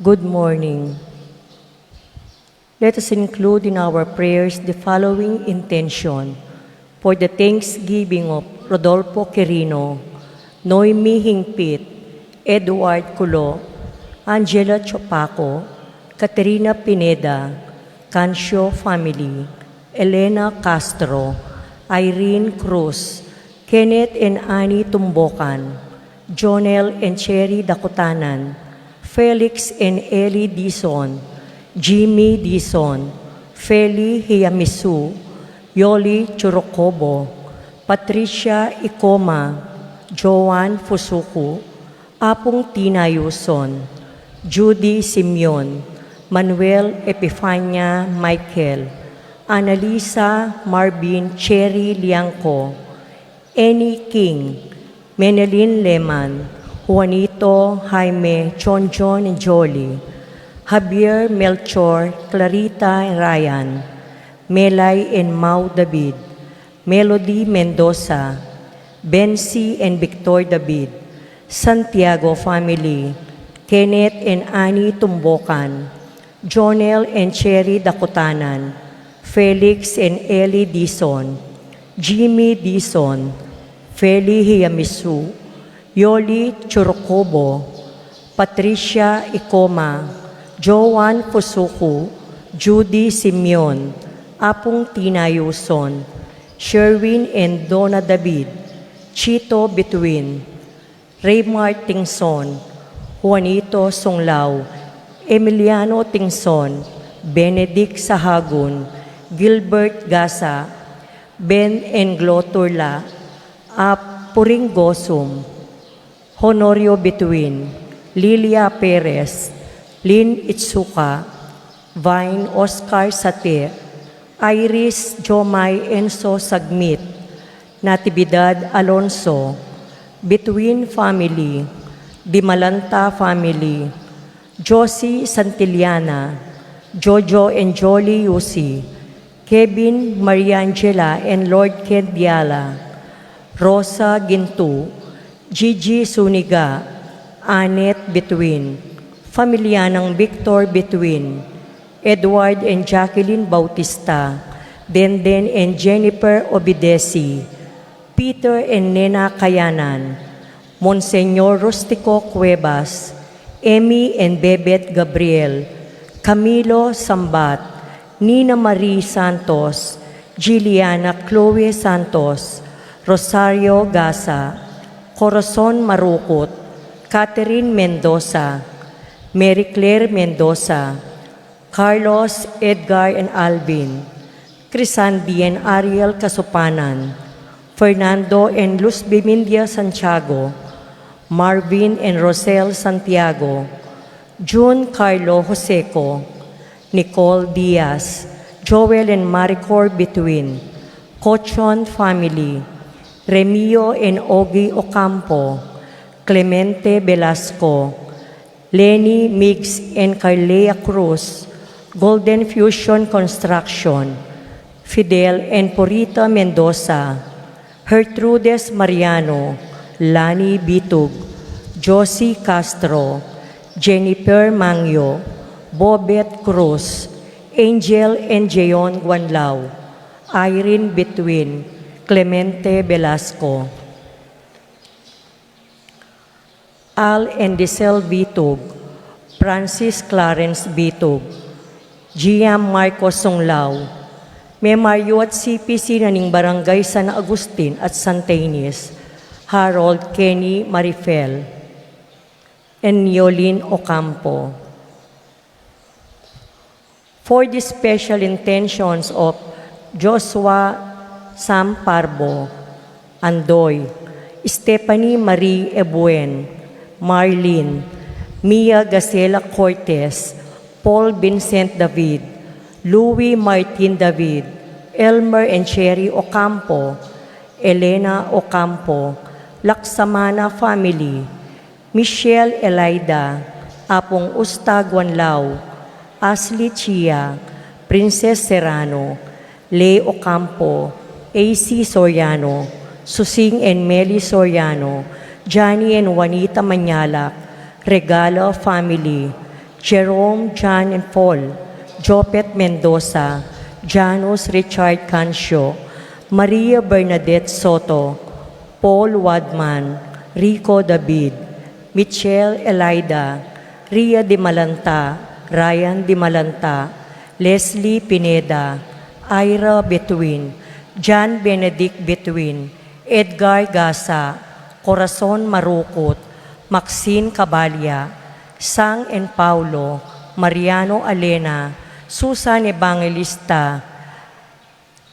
Good morning. Let us include in our prayers the following intention for the thanksgiving of Rodolfo Quirino, Noemi Hingpit, Edward Culo, Angela Chopaco, Caterina Pineda, Cancio family, Elena Castro, Irene Cruz, Kenneth and Annie Tumbokan, Jonel and Cherry Dakutanan, Felix and Ellie Dizon, Jimmy Dizon, Feli Hiyamisu, Yoli Churocobo, Patricia Ikoma, Joan Fusuku, Apong Tina Yuson, Judy Simeon, Manuel Epifania Michael, Annalisa Marvin Cherry Liangco, Annie King, Menelin Leman, Juanito Jaime Chonjon and Jolie, Javier Melchor, Clarita and Ryan, Melay and Mau David, Melody Mendoza, Bensi and Victor David, Santiago family, Kenneth and Annie Tumbokan, Jonel and Cherry Dakutanan, Felix and Ellie Dizon, Jimmy Dizon, Feli Hiyamisu, Yoli Churocobo, Patricia Ikoma, Joan Fusuku, Judy Simeon, Apong Tina Yuson, Sherwin and Donna David, Chito Between, Raymar Tingson, Juanito Songlao, Emiliano Tingson, Benedict Sahagun, Gilbert Gasa, Ben Englo Turla, Puring Gosum, Honorio Between, Lilia Perez, Lynn Itsuka, Vine Oscar Sate, Iris Jomay Enso Sagmit, Natividad Alonso, Between family, Dimalanta family, Josie Santillana, Jojo and Jolie Yusi, Kevin Mariangela and Lord Ken Diala, Rosa Gintu, Gigi Suniga, Annette Between, Familianang Victor Between, Edward and Jacqueline Bautista, Denden and Jennifer Obidesi, Peter and Nena Kayanan, Monseñor Rustico Cuevas, Emmy and Bebet Gabriel, Camilo Sambat, Nina Marie Santos, Giliana Chloe Santos, Rosario Gasa, Corazon Marukot, Catherine Mendoza, Mary Claire Mendoza, Carlos, Edgar and Alvin, Crisandi and Ariel Kasupanan, Fernando and Luz Bimindia Santiago, Marvin and Rosel Santiago, June Carlo Joseco, Nicole Diaz, Joel and Maricor Between, Cochon family, Remio and Ogie Ocampo, Clemente Velasco, Lenny Mix and Carlea Cruz, Golden Fusion Construction, Fidel and Porita Mendoza, Gertrudes Mariano, Lani Bitug, Josie Castro, Jennifer Mangyo, Bobet Cruz, Angel and Jeon Guanlao, Irene Between, Clemente Velasco, Al and Disel Bitug, Francis Clarence Bitug, Giam Marcos Songlao, Memario at CPC na ning Barangay San Agustin at Santa Ines, Harold Kenny Marifel, and Yolin Ocampo. For the special intentions of Joshua Sam Parbo, Andoy, Stephanie Marie Ebuen, Marlene, Mia Gacela Cortez, Paul Vincent David, Louis Martin David, Elmer and Cherry Ocampo, Elena Ocampo, Laksamana family, Michelle Elida, Apong Usta Guanlao, Ashley Chia, Princess Serrano, Lay Ocampo, AC Soriano, Susing and Meli Soriano, Johnny and Juanita Manyalak, Regalo family, Jerome, John and Paul, Jopet Mendoza, Janus Richard Cancio, Maria Bernadette Soto, Paul Wadman, Rico David, Michelle Elida, Ria de Malanta, Ryan de Malanta, Leslie Pineda, Ira Betwin, John Benedict Betwin, Edgar Gasa, Corazon Marukot, Maxine Cabalya, Sang and Paulo, Mariano Alena, Susan Evangelista,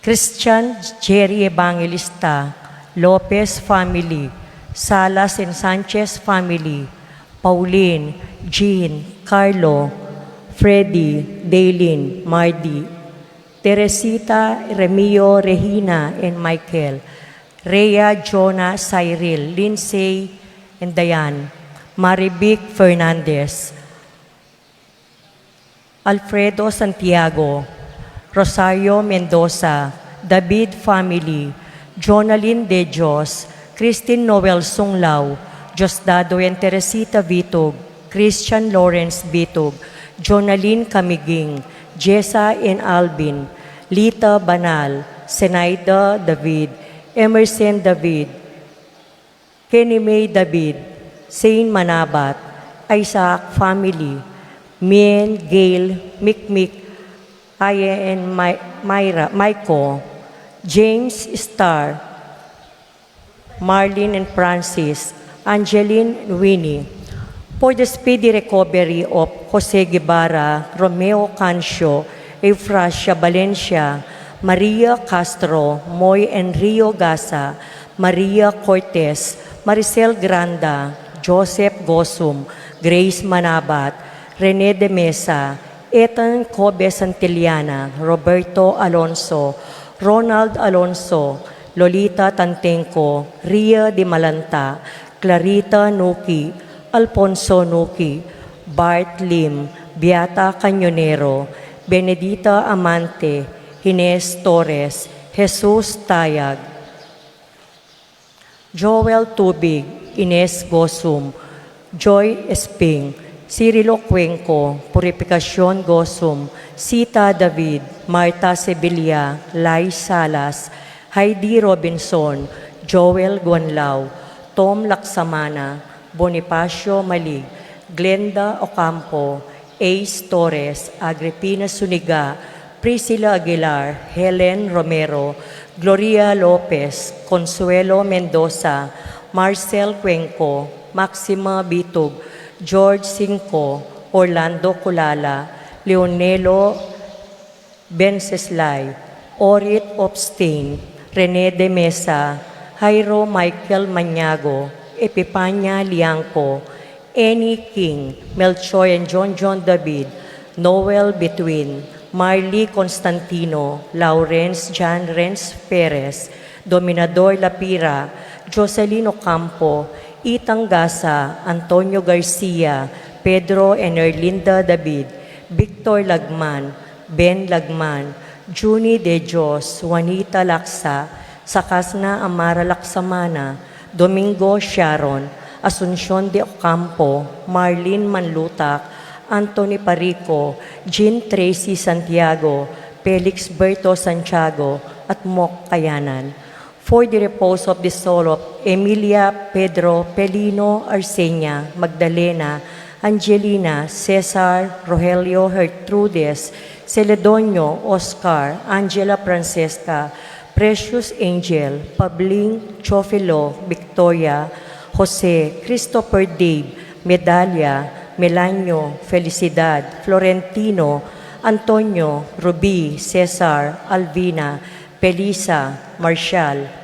Christian Jerry Evangelista, Lopez family, Salas and Sanchez family, Pauline, Jean, Carlo, Freddy, Daylin, Mardy, Teresita, Remio, Regina, and Michael, Rhea, Jonah, Cyril, Lindsay, and Diane, Marivic Fernandez, Alfredo Santiago, Rosario Mendoza, David family, Jonalyn De Dios, Christine Noel Sunglao, Diosdado and Teresita Vitog, Christian Lawrence Vitog, Jonalyn Camiging, Jessa and Alvin, Lita Banal, Senaida David, Emerson David, Kenny May David, Saint Manabat, Isaac family, Mien, Gail, Mikmik, Aya and Myra, Maiko, James Starr, Marlene and Francis, Angeline and Winnie, for the speedy recovery of Jose Guevara, Romeo Cancio, Eufrasia Valencia, Maria Castro, Moy and Rio Gasa, Maria Cortez, Maricel Granda, Joseph Gosum, Grace Manabat, Rene de Mesa, Ethan Kobe Santillana, Roberto Alonso, Ronald Alonso, Lolita Tantenco, Ria de Malanta, Clarita Nuki, Alfonso Nuki, Bart Lim, Beata Cañonero, Benedita Amante, Ines Torres, Jesus Tayag, Joel Tubig, Ines Gosum, Joy Esping, Cirilo Cuenco, Purificación Gosum, Sita David, Marta Sevilla, Lai Salas, Heidi Robinson, Joel Guanlao, Tom Laksamana, Bonifacio Malig, Glenda Ocampo, Ace Torres, Agripina Suniga, Priscilla Aguilar, Helen Romero, Gloria Lopez, Consuelo Mendoza, Marcel Cuenco, Maxima Bitug, George Cinco, Orlando Culala, Leonelo Benceslay, Orit Opstein, Rene de Mesa, Jairo Michael Maniago, Epipania Liangco, Annie King, Melchoy and John David, Noel Between, Marley Constantino, Lawrence John Renz Perez, Dominador Lapira, Jocelyn Ocampo, Itang Gasa, Antonio Garcia, Pedro and Erlinda David, Victor Lagman, Ben Lagman, Juni De Dios, Juanita Laksa, Sakasna Amara Laksamana, Domingo Sharon, Asuncion de Ocampo, Marlene Manlutak, Anthony Parico, Jean Tracy Santiago, Felix Berto Santiago, at Mok Kayanan. For the repose of the soul of Emilia, Pedro, Pelino, Arsenia, Magdalena, Angelina, Cesar, Rogelio, Gertrudes, Celedonio, Oscar, Angela Francesca, Precious Angel, Pabling, Chofilo, Victoria, Jose, Christopher Dave, Medalia, Melanio, Felicidad, Florentino, Antonio, Ruby, Cesar, Alvina, Pelisa, Marshall,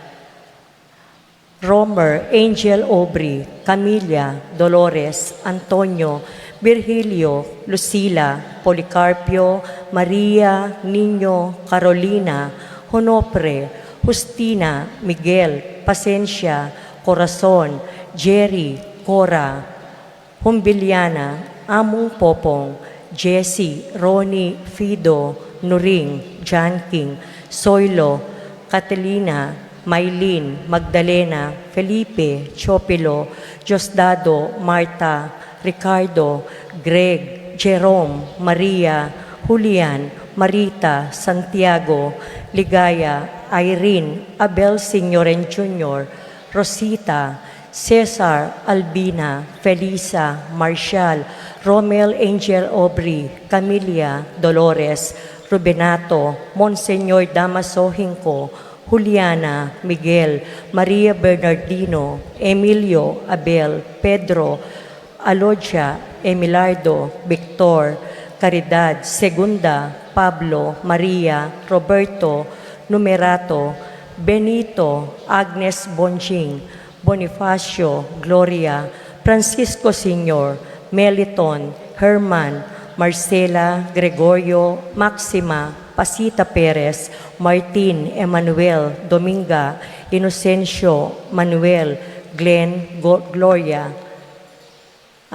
Romer, Angel Aubrey, Camilla, Dolores, Antonio, Virgilio, Lucila, Policarpio, Maria, Niño, Carolina, Honopre, Justina, Miguel, Pasencia, Corazon, Jerry, Cora, Humbiliana, Among Popong, Jessie, Ronnie, Fido, Nuring, John King, Soilo, Catalina, Maylene, Magdalena, Felipe, Chopilo, Diosdado, Marta, Ricardo, Greg, Jerome, Maria, Julian, Marita, Santiago, Ligaya, Irene, Abel Signoren Jr., Rosita, Cesar, Albina, Felisa, Marshall, Romel Angel Aubrey, Camilla, Dolores, Rubenato, Monseñor Damaso Hinco, Juliana, Miguel, Maria Bernardino, Emilio, Abel, Pedro, Alodia, Emilardo, Victor, Caridad, Segunda, Pablo, Maria, Roberto, Numerato, Benito, Agnes Bonjing, Bonifacio, Gloria, Francisco Sr., Meliton, Herman, Marcela, Gregorio, Maxima, Pasita Perez, Martin, Emmanuel, Dominga, Inocencio, Manuel, Glenn, Gloria,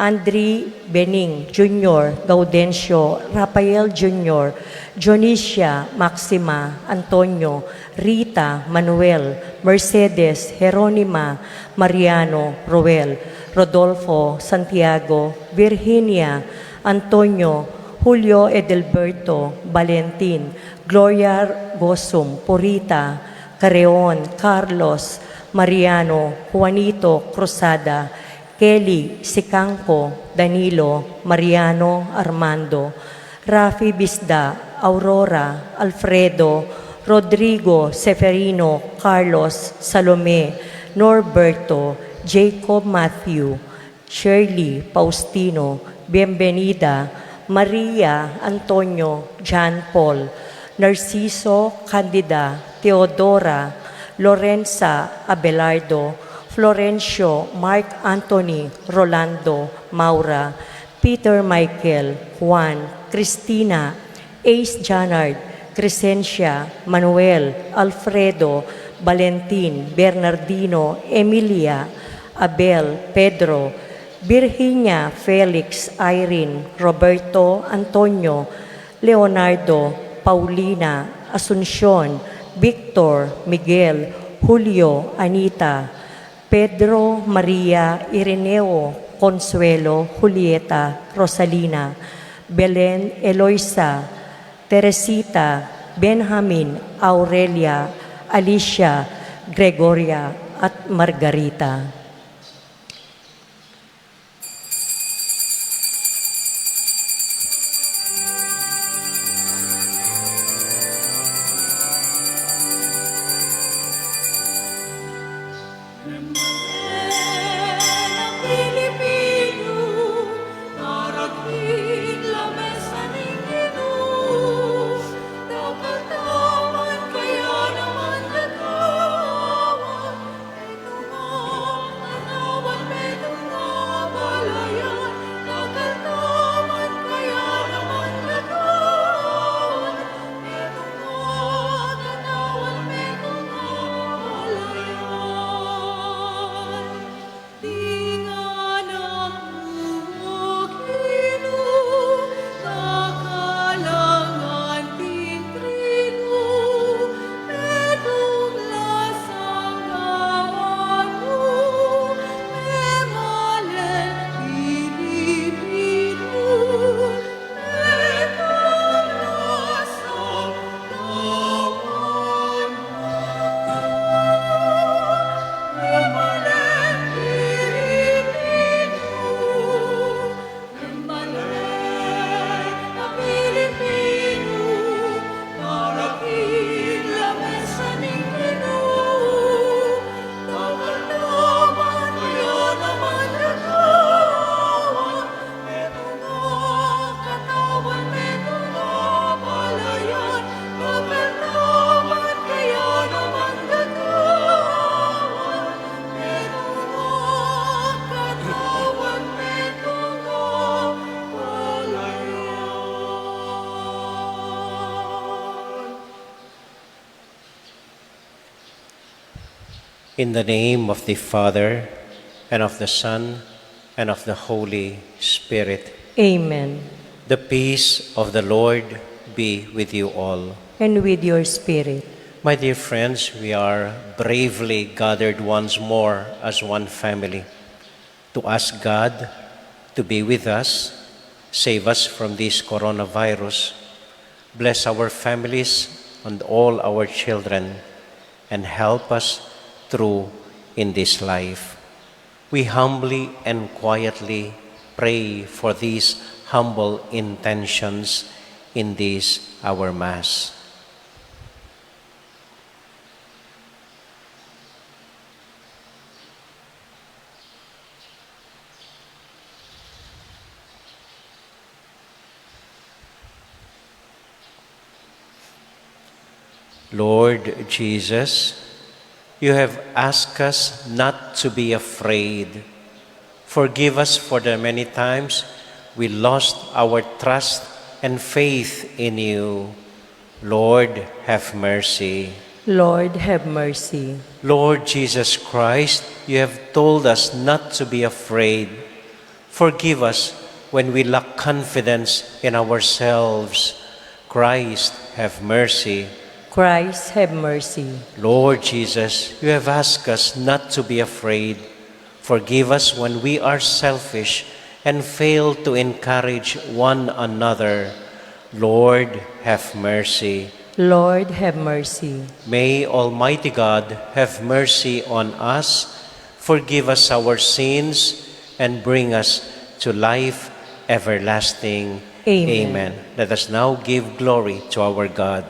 Andri Bening Jr., Gaudencio, Rafael Jr., Jonicia, Maxima, Antonio, Rita, Manuel, Mercedes, Jeronima, Mariano, Roel, Rodolfo, Santiago, Virginia, Antonio, Julio Edelberto, Valentin, Gloria Gosum, Purita, Careon, Carlos, Mariano, Juanito Cruzada, Kelly Sicangco, Danilo, Mariano, Armando, Rafi Bisda, Aurora, Alfredo, Rodrigo, Seferino, Carlos, Salome, Norberto, Jacob Matthew, Shirley, Faustino, Bienvenida, Maria, Antonio, John Paul, Narciso, Candida, Teodora, Lorenza, Abelardo, Florencio, Mark Anthony, Rolando, Maura, Peter Michael, Juan, Cristina, Ace Janard, Crescencia, Manuel, Alfredo, Valentin, Bernardino, Emilia, Abel, Pedro, Virginia, Felix, Irene, Roberto, Antonio, Leonardo, Paulina, Asuncion, Victor, Miguel, Julio, Anita, Pedro, Maria, Ireneo, Consuelo, Julieta, Rosalina, Belen, Eloisa, Teresita, Benjamin, Aurelia, Alicia, Gregoria, at Margarita. In the name of the Father, and of the Son, and of the Holy Spirit. Amen. The peace of the Lord be with you all. And with your spirit. My dear friends, we are bravely gathered once more as one family to ask God to be with us Save us from this coronavirus. Bless our families and all our children, and help us through in this life. We humbly and quietly pray for these humble intentions in this our Mass. Lord Jesus, you have asked us not to be afraid. Forgive us for the many times we lost our trust and faith in you. Lord, have mercy. Lord, have mercy. Lord Jesus Christ, you have told us not to be afraid. Forgive us when we lack confidence in ourselves. Christ, have mercy. Christ, have mercy. Lord Jesus, you have asked us not to be afraid. Forgive us when we are selfish and fail to encourage one another. Lord, have mercy. Lord, have mercy. May Almighty God have mercy on us, forgive us our sins, and bring us to life everlasting. Amen. Let us now give glory to our God.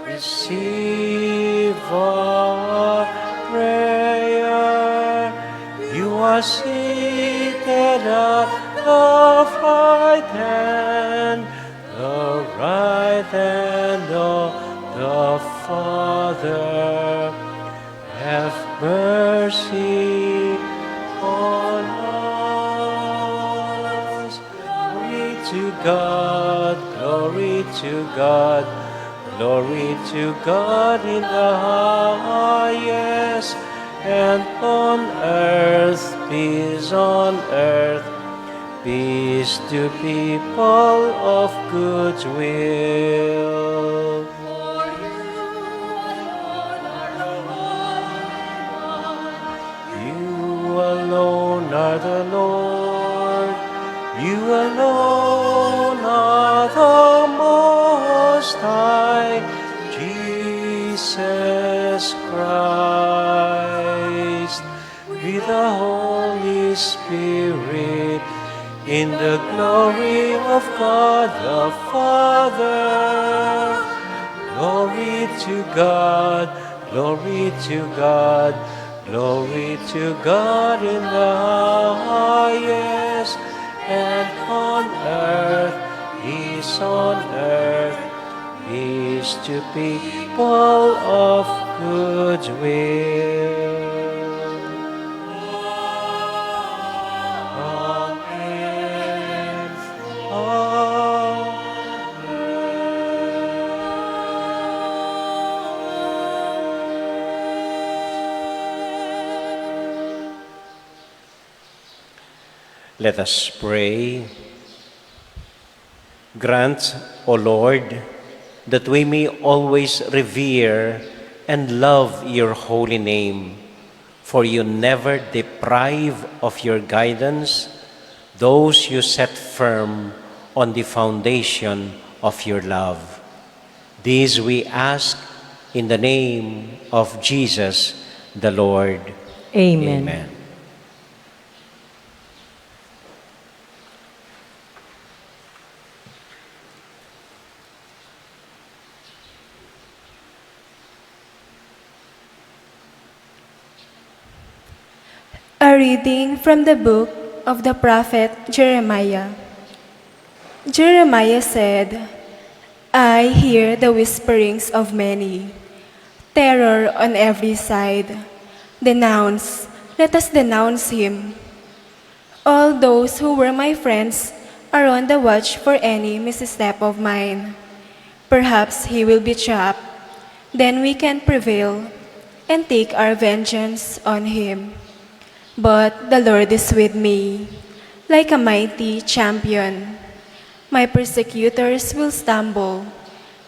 Receive our prayer. You are seated at the right hand of the Father. Have mercy on us. Glory to God, glory to God. Glory to God in the highest, and on earth, peace on earth, peace to people of good will. For you alone are the Holy One. You alone are the Lord, you alone are the Most High, Jesus Christ, with the Holy Spirit, in the glory of God the Father. Glory to God, glory to God, glory to God in the highest, and on earth, peace on earth, peace to people of good will. Amen. Let us pray. Grant, O Lord, that we may always revere and love your holy name, for you never deprive of your guidance those you set firm on the foundation of your love. These we ask in the name of Jesus the Lord. Amen. Amen. A reading from the book of the prophet Jeremiah. Jeremiah said, I hear the whisperings of many, terror on every side. Denounce, let us denounce him. All those who were my friends are on the watch for any misstep of mine. Perhaps he will be trapped, then we can prevail and take our vengeance on him. But the Lord is with me, like a mighty champion. My persecutors will stumble,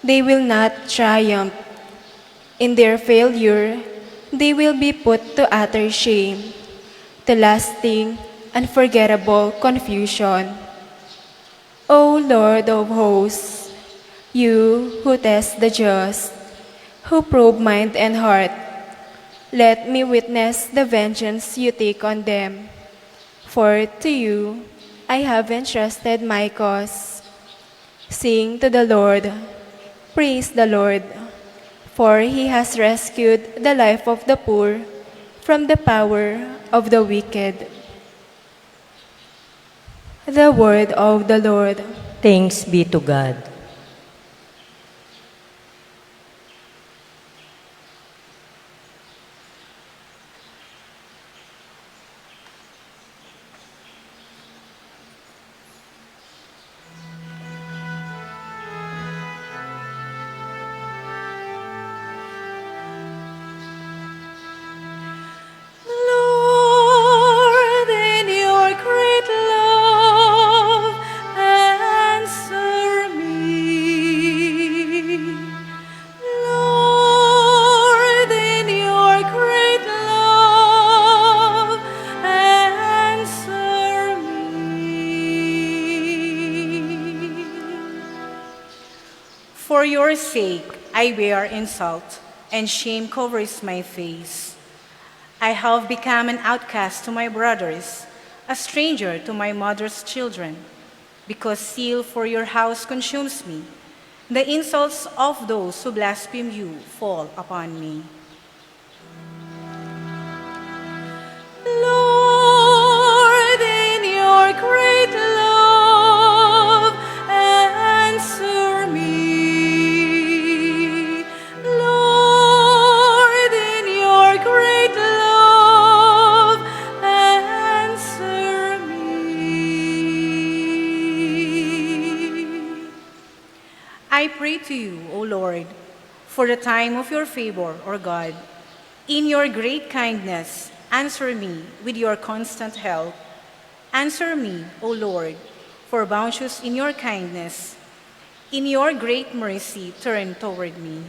they will not triumph. In their failure, they will be put to utter shame, to lasting, unforgettable confusion. O Lord of hosts, you who test the just, who probe mind and heart, let me witness the vengeance you take on them. For to you I have entrusted my cause. Sing to the Lord, praise the Lord, for he has rescued the life of the poor from the power of the wicked. The word of the Lord. Thanks be to God. Lord, in your great love, answer me. Lord, in your great love, answer me. For your sake, I bear insult, and shame covers my face. I have become an outcast to my brothers, a stranger to my mother's children, because zeal for your house consumes me. The insults of those who blaspheme you fall upon me. Lord, in your great love, answer me. Lord, in your great love, answer me. I pray to you, O Lord, for the time of your favor, O God. In your great kindness, answer me with your constant help. Answer me, O Lord, for bounteous in your kindness. In your great mercy, turn toward me.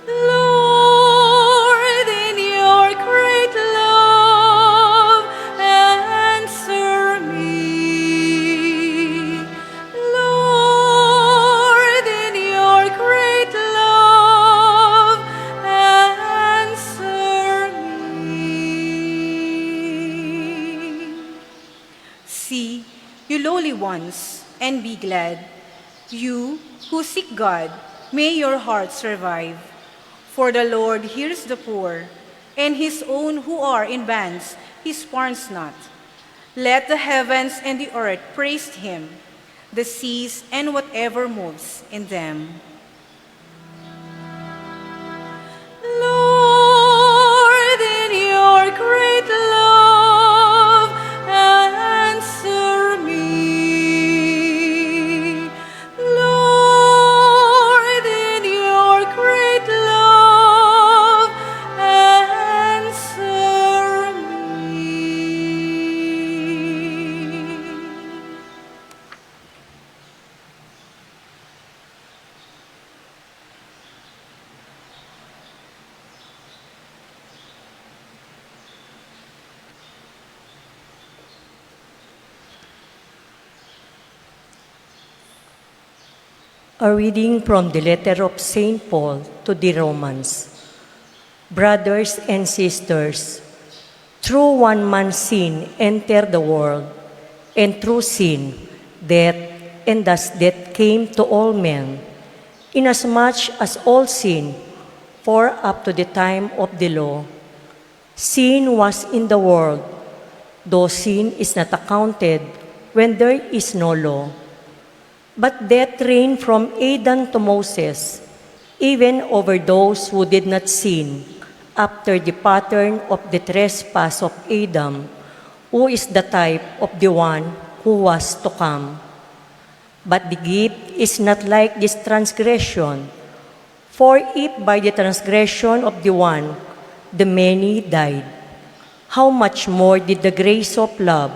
Lord, in your great love, answer me. Lord, in your great love, answer me. See, you lowly ones, and be glad. You who seek God, may your heart survive. For the Lord hears the poor, and his own who are in bands he spurns not. Let the heavens and the earth praise him, the seas and whatever moves in them. Lord, in your great love, answer me. Lord, in your great love, answer me. A reading from the letter of St. Paul to the Romans. Brothers and sisters, through one man's sin entered the world, and through sin, death, and thus death came to all men, inasmuch as all sin, for up to the time of the law, sin was in the world, though sin is not accounted when there is no law. But death reigned from Adam to Moses, even over those who did not sin, after the pattern of the trespass of Adam, who is the type of the one who was to come. But the gift is not like this transgression, for if by the transgression of the one the many died, how much more did the grace of love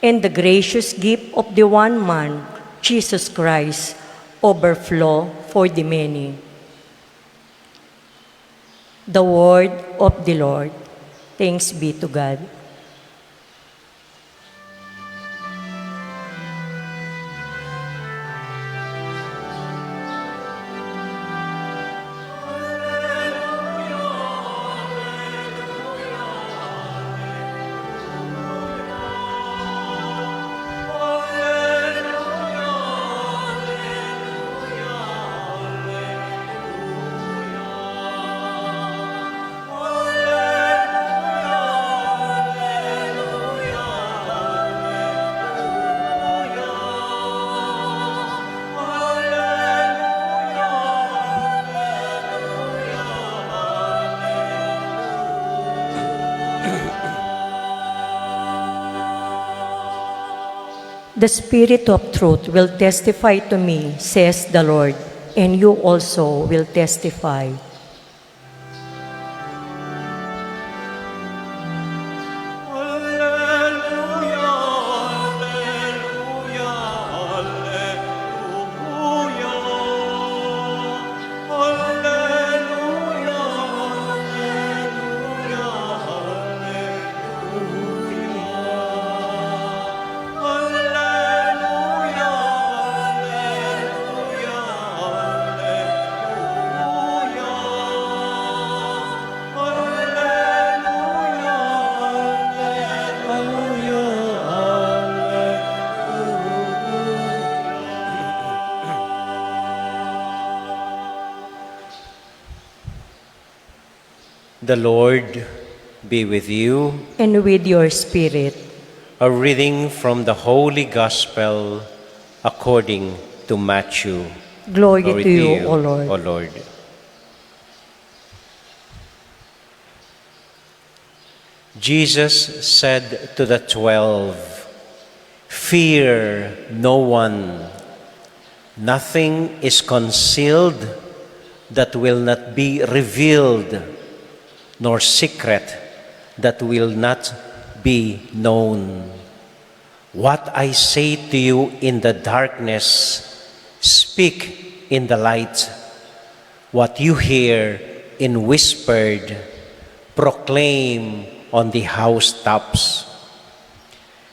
and the gracious gift of the one man, Jesus Christ, overflow for the many. The word of the Lord. Thanks be to God. The Spirit of truth will testify to me, says the Lord, and you also will testify. The Lord be with you. And with your spirit. A reading from the Holy Gospel according to Matthew. Glory to you, O Lord. O Lord. Jesus said to the 12, "Fear no one. Nothing is concealed that will not be revealed, nor secret that will not be known. What I say to you in the darkness, speak in the light. What you hear in whispered, proclaim on the housetops.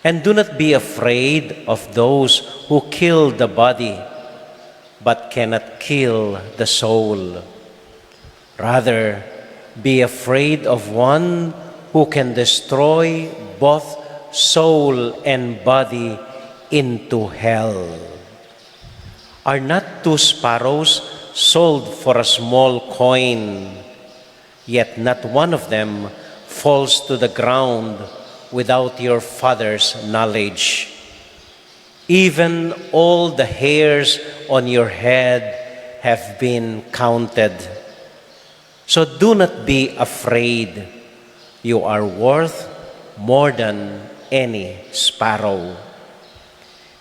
And do not be afraid of those who kill the body, but cannot kill the soul. Rather, be afraid of one who can destroy both soul and body into hell. Are not 2 sparrows sold for a small coin? Yet not one of them falls to the ground without your Father's knowledge. Even all the hairs on your head have been counted. So do not be afraid. You are worth more than any sparrow.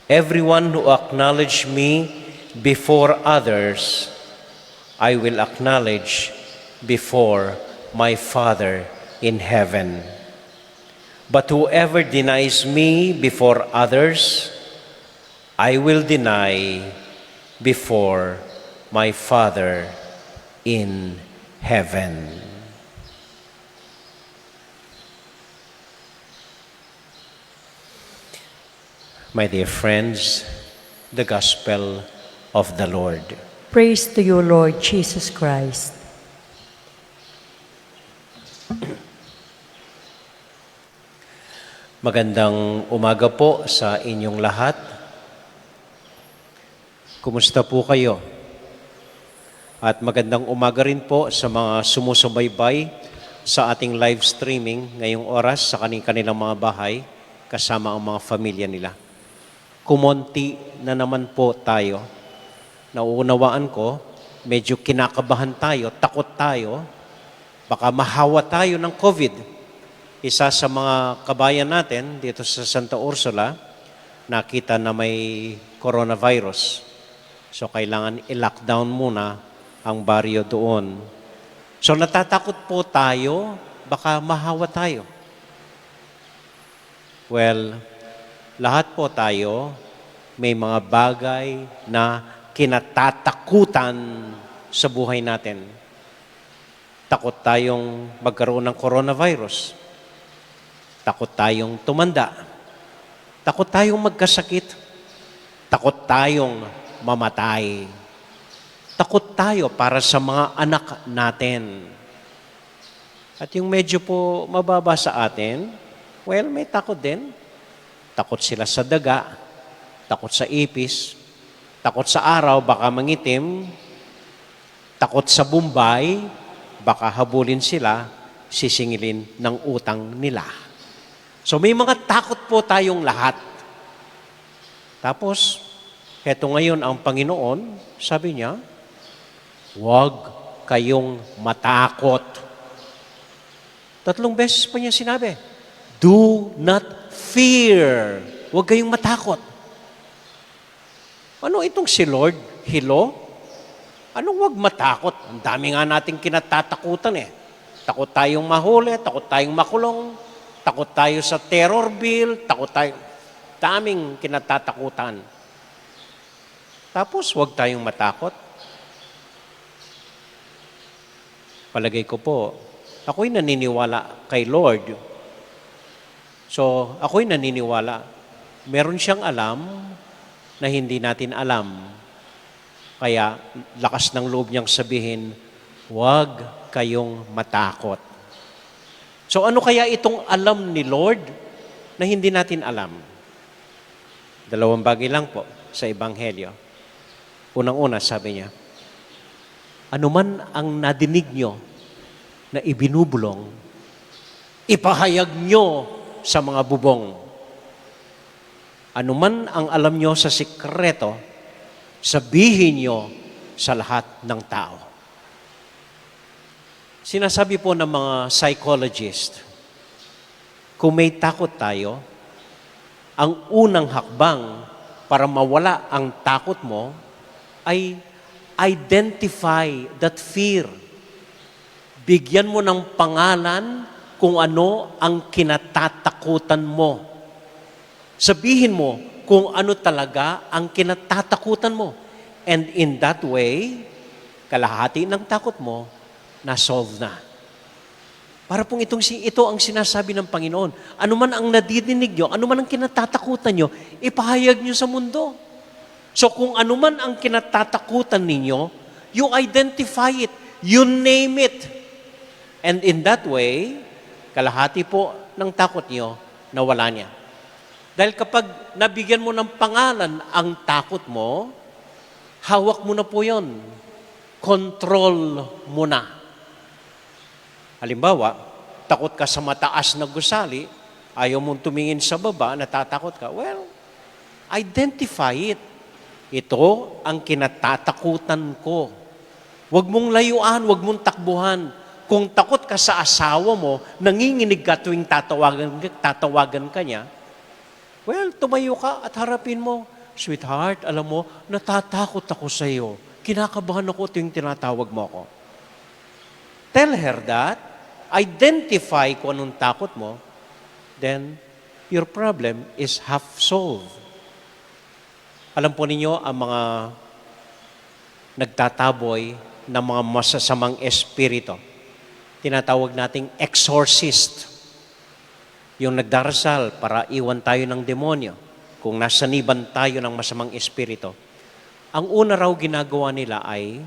Everyone who acknowledges me before others, I will acknowledge before my Father in heaven. But whoever denies me before others, I will deny before my Father in heaven." My dear friends, the Gospel of the Lord. Praise to you, Lord Jesus Christ. Magandang umaga po sa inyong lahat. Kumusta po kayo? At magandang umaga rin po sa mga sumusubaybay sa ating live streaming ngayong oras sa kanilang mga bahay kasama ang mga pamilya nila. Kumonti na naman po tayo. Nauunawaan ko, medyo kinakabahan tayo, takot tayo, baka mahawa tayo ng COVID. Isa sa mga kabayan natin dito sa Santa Ursula, nakita na may coronavirus. So kailangan i-lockdown muna ang baryo doon. So natatakot po tayo, baka mahawa tayo. Well, lahat po tayo may mga bagay na kinatatakutan sa buhay natin. Takot tayong magkaroon ng coronavirus. Takot tayong tumanda. Takot tayong magkasakit. Takot tayong mamatay. Takot tayo para sa mga anak natin. At yung medyo po mababa sa atin, well, may takot din. Takot sila sa daga, takot sa ipis, takot sa araw, baka mangitim, takot sa Bombay, baka habulin sila, sisingilin ng utang nila. So may mga takot po tayong lahat. Tapos, heto ngayon ang Panginoon, sabi niya, huwag kayong matakot. 3 beses pa niya sinabi, do not fear. Huwag kayong matakot. Ano itong si Lord? Hilo? Anong huwag matakot? Ang dami nga nating kinatatakutan eh. Takot tayong mahuli, takot tayong makulong, takot tayo sa terror bill, takot tayo. Daming kinatatakutan. Tapos, huwag tayong matakot. Palagay ko po, ako'y naniniwala kay Lord. So, ako'y naniniwala. Meron siyang alam na hindi natin alam. Kaya, lakas ng loob niyang sabihin, huwag kayong matakot. So, ano kaya itong alam ni Lord na hindi natin alam? 2 bagay lang po sa Ebanghelyo. Unang-una, sabi niya, anuman ang nadinig nyo na ibinubulong, ipahayag nyo sa mga bubong. Anuman ang alam nyo sa sikreto, sabihin nyo sa lahat ng tao. Sinasabi po ng mga psychologist, kung may takot tayo, ang unang hakbang para mawala ang takot mo ay identify that fear. Bigyan mo ng pangalan kung ano ang kinatatakutan mo. Sabihin mo kung ano talaga ang kinatatakutan mo. And in that way, kalahati ng takot mo, na-solve na. Para pong ito ang sinasabi ng Panginoon. Ano man ang nadidinig nyo, ano man ang kinatatakutan nyo, ipahayag nyo sa mundo. So kung ano man ang kinatatakutan ninyo, you identify it, you name it. And in that way, kalahati po ng takot nyo, nawala niya. Dahil kapag nabigyan mo ng pangalan ang takot mo, hawak mo na po yun. Control mo na. Halimbawa, takot ka sa mataas na gusali, ayaw mong tumingin sa baba, natatakot ka. Well, identify it. Ito ang kinatatakutan ko. Huwag mong layuan, huwag mong takbuhan. Kung takot ka sa asawa mo, nanginginig ka tuwing tatawagan ka niya, well, tumayo ka at harapin mo, sweetheart, alam mo, natatakot ako sa iyo. Kinakabahan ako tuwing tinatawag mo ako. Tell her that, identify kung anong takot mo, then your problem is half solved. Alam po ninyo, ang mga nagtataboy ng mga masasamang espiritu, tinatawag nating exorcist. Yung nagdarasal para iwan tayo ng demonyo. Kung nasaniban tayo ng masamang espiritu. Ang una raw ginagawa nila ay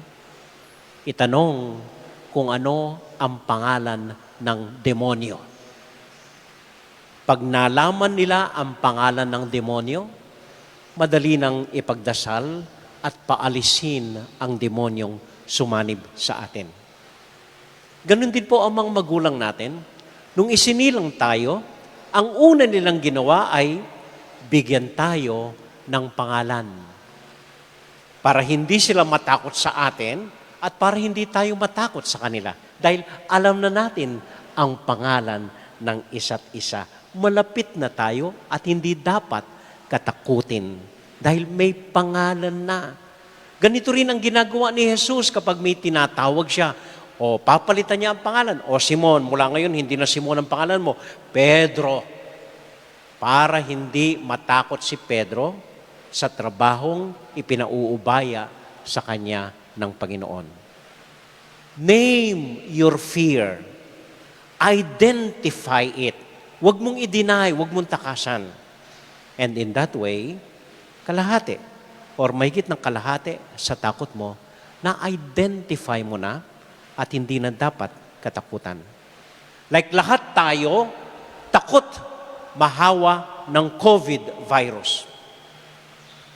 itanong kung ano ang pangalan ng demonyo. Pag nalaman nila ang pangalan ng demonyo, madali nang ipagdasal at paalisin ang demonyong sumanib sa atin. Ganon din po ang mga magulang natin. Nung isinilang tayo, ang una nilang ginawa ay bigyan tayo ng pangalan. Para hindi sila matakot sa atin at para hindi tayo matakot sa kanila. Dahil alam na natin ang pangalan ng isa't isa. Malapit na tayo at hindi dapat katakutin. Dahil may pangalan na. Ganito rin ang ginagawa ni Jesus kapag may tinatawag siya. O papalitan niya ang pangalan. O Simon, mula ngayon hindi na Simon ang pangalan mo. Pedro. Para hindi matakot si Pedro sa trabahong ipinauubaya sa kanya ng Panginoon. Name your fear. Identify it. Huwag mong i-deny, huwag mong takasan. And in that way, kalahati or mahigit ng kalahati sa takot mo, na-identify mo na at hindi na dapat katakutan. Like lahat tayo, takot mahawa ng COVID virus.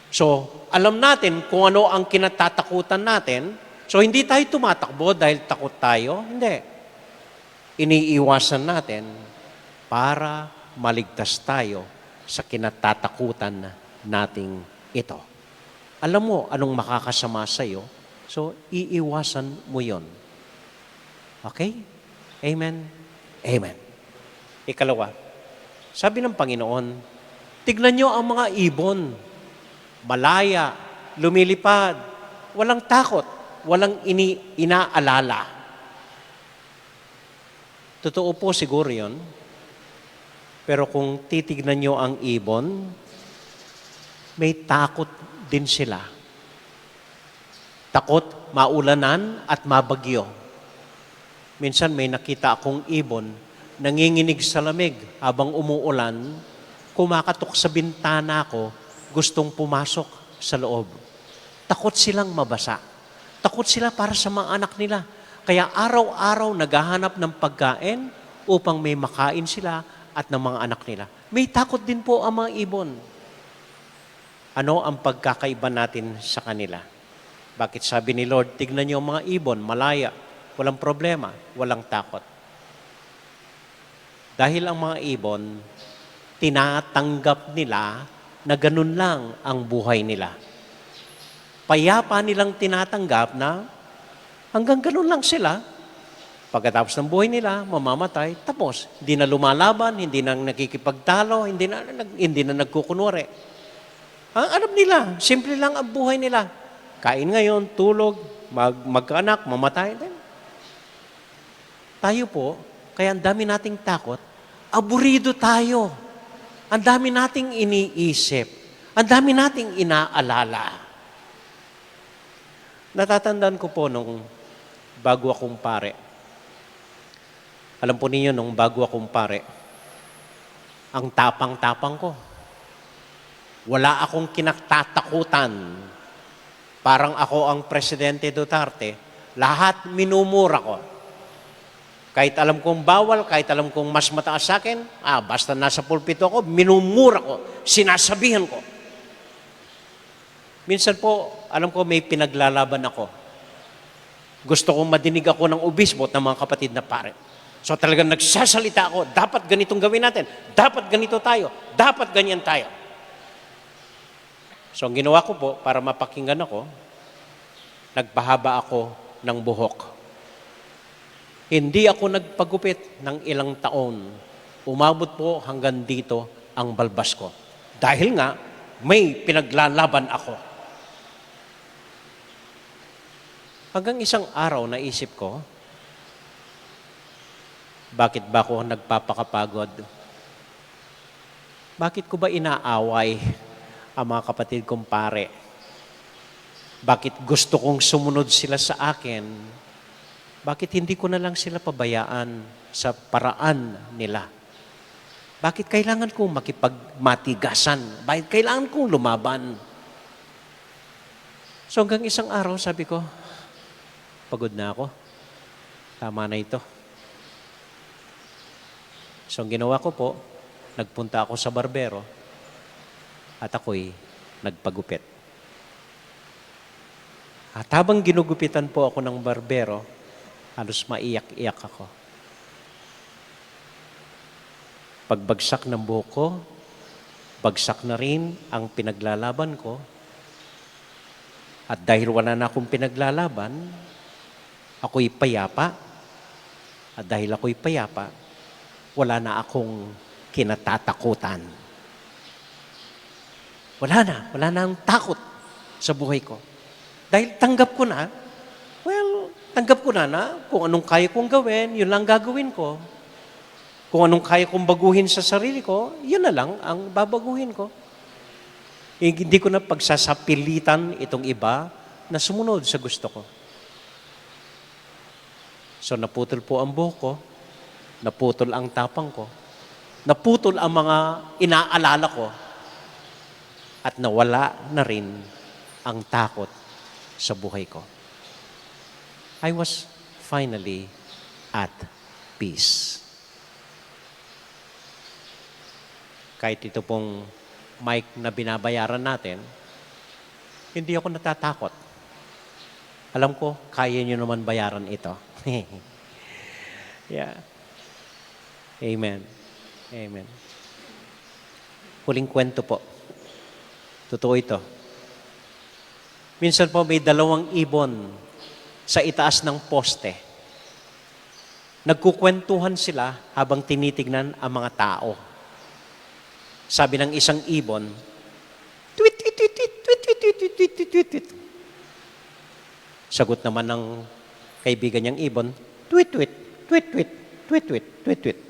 So, alam natin kung ano ang kinatatakutan natin. So, hindi tayo tumatakbo dahil takot tayo. Hindi. Iniiwasan natin para maligtas tayo sa kinatatakutan nating ito. Alam mo anong makakasama sa iyo, so iiwasan mo yon. Okay? Amen? Amen. Ikalawa, sabi ng Panginoon, tignan nyo ang mga ibon. Malaya, lumilipad, walang takot, walang inaalala. Totoo po siguro yun. Pero kung titignan nyo ang ibon, may takot din sila. Takot, maulanan at mabagyo. Minsan may nakita akong ibon, nanginginig sa lamig habang umuulan, kumakatok sa bintana ko, gustong pumasok sa loob. Takot silang mabasa. Takot sila para sa mga anak nila. Kaya araw-araw naghahanap ng pagkain upang may makain sila at ng mga anak nila. May takot din po ang mga ibon. Ano ang pagkakaiba natin sa kanila? Bakit sabi ni Lord, tignan niyo ang mga ibon, malaya, walang problema, walang takot. Dahil ang mga ibon, tinatanggap nila na ganun lang ang buhay nila. Payapa nilang tinatanggap na hanggang ganun lang sila. Pagkatapos ng buhay nila, mamamatay, tapos. Hindi na lumalaban, hindi na nakikipagtalo, hindi na nagkukunwari. Ang alam nila, simple lang ang buhay nila. Kain ngayon, tulog, magkaanak, mamatay. Tayo po, kaya ang dami nating takot, aburido tayo. Ang dami nating iniisip. Ang dami nating inaalala. Natatandaan ko po nung bago akong pare. Alam po ninyo, nung bago akong pare, ang tapang-tapang ko. Wala akong kinatatakutan. Parang ako ang Presidente Duterte. Lahat minumura ko. Kahit alam kong bawal, kahit alam kong mas mataas sa akin, basta nasa pulpito ako, minumura ko, sinasabihan ko. Minsan po, alam ko may pinaglalaban ako. Gusto kong madinig ako ng obispo at ng mga kapatid na pare. So talagang nagsasalita ako, dapat ganitong gawin natin, dapat ganito tayo, dapat ganyan tayo. So ang ginawa ko po, para mapakinggan ako, nagpahaba ako ng buhok. Hindi ako nagpagupit ng ilang taon. Umabot po hanggang dito ang balbas ko. Dahil nga, may pinaglalaban ako. Hanggang isang araw naisip ko, bakit ba ako nagpapakapagod? Bakit ko ba inaaway ang mga kapatid kong pare? Bakit gusto kong sumunod sila sa akin? Bakit hindi ko na lang sila pabayaan sa paraan nila? Bakit kailangan kong makipagmatigasan? Bakit kailangan kong lumaban? So hanggang isang araw, sabi ko, pagod na ako. Tama na ito. So ang ginawa ko po, nagpunta ako sa barbero at ako'y nagpagupit. At habang ginugupitan po ako ng barbero, halos maiyak-iyak ako. Pagbagsak ng buhok ko, bagsak na rin ang pinaglalaban ko. At dahil wala na akong pinaglalaban, ako'y payapa. At dahil ako'y payapa, wala na akong kinatatakutan. Wala na ang takot sa buhay ko. Dahil tanggap ko na kung anong kaya kong gawin, yun lang gagawin ko. Kung anong kaya kong baguhin sa sarili ko, yun na lang ang babaguhin ko. Hindi ko na pagsasapilitan itong iba na sumunod sa gusto ko. So naputol po ang buhok ko, naputol ang tapang ko, naputol ang mga inaalala ko, at nawala na rin ang takot sa buhay ko. I was finally at peace. Kahit ito pong mic na binabayaran natin, hindi ako natatakot. Alam ko, kaya nyo naman bayaran ito. Yeah. Amen. Amen. Huling kwento po. Totoo ito. Minsan po may 2 ibon sa itaas ng poste. Nagkukwentuhan sila habang tinitignan ang mga tao. Sabi ng isang ibon, tweet, tweet, tweet, tweet, tweet, tweet, tweet, tweet, tweet, tweet, tweet. Sagot naman ng kaibigan niyang ibon, tweet, tweet, tweet, tweet, tweet, tweet, tweet, tweet.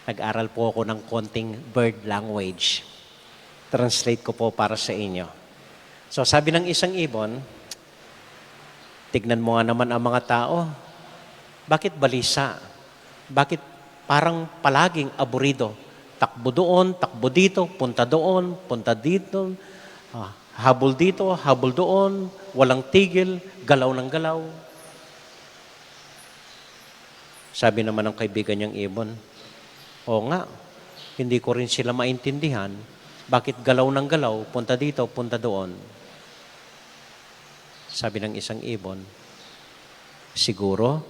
Nag-aral po ako ng konting bird language. Translate ko po para sa inyo. So sabi ng isang ibon, tignan mo nga naman ang mga tao. Bakit balisa? Bakit parang palaging aburido? Takbo doon, takbo dito, punta doon, punta dito, habol dito, habol doon, walang tigil, galaw ng galaw. Sabi naman ng kaibigan niyang ibon, oo nga, hindi ko rin sila maintindihan. Bakit galaw ng galaw, punta dito, punta doon? Sabi ng isang ibon, siguro,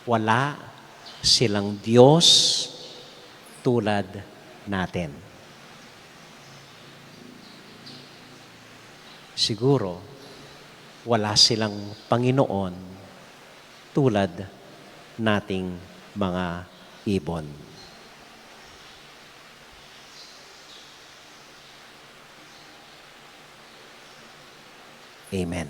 wala silang Diyos tulad natin. Siguro, wala silang Panginoon tulad nating mga ibon. Amen.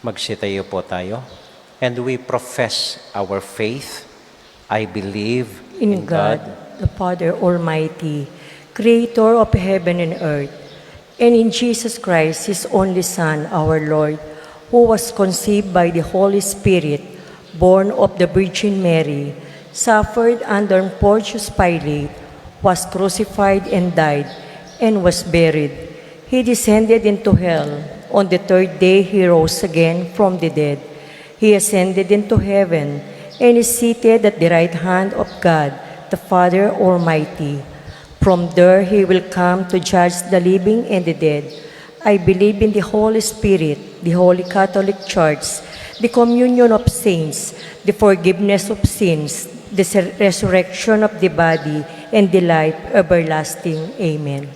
Magsitayo po tayo. And we profess our faith. I believe In God, the Father Almighty, Creator of heaven and earth, and in Jesus Christ, His only Son, our Lord, who was conceived by the Holy Spirit, born of the Virgin Mary, suffered under Pontius Pilate, was crucified and died, and was buried. He descended into hell. On the 3rd day, He rose again from the dead. He ascended into heaven, and is seated at the right hand of God, the Father Almighty. From there, He will come to judge the living and the dead. I believe in the Holy Spirit, the Holy Catholic Church, the communion of saints, the forgiveness of sins, the resurrection of the body, and the life everlasting. Amen.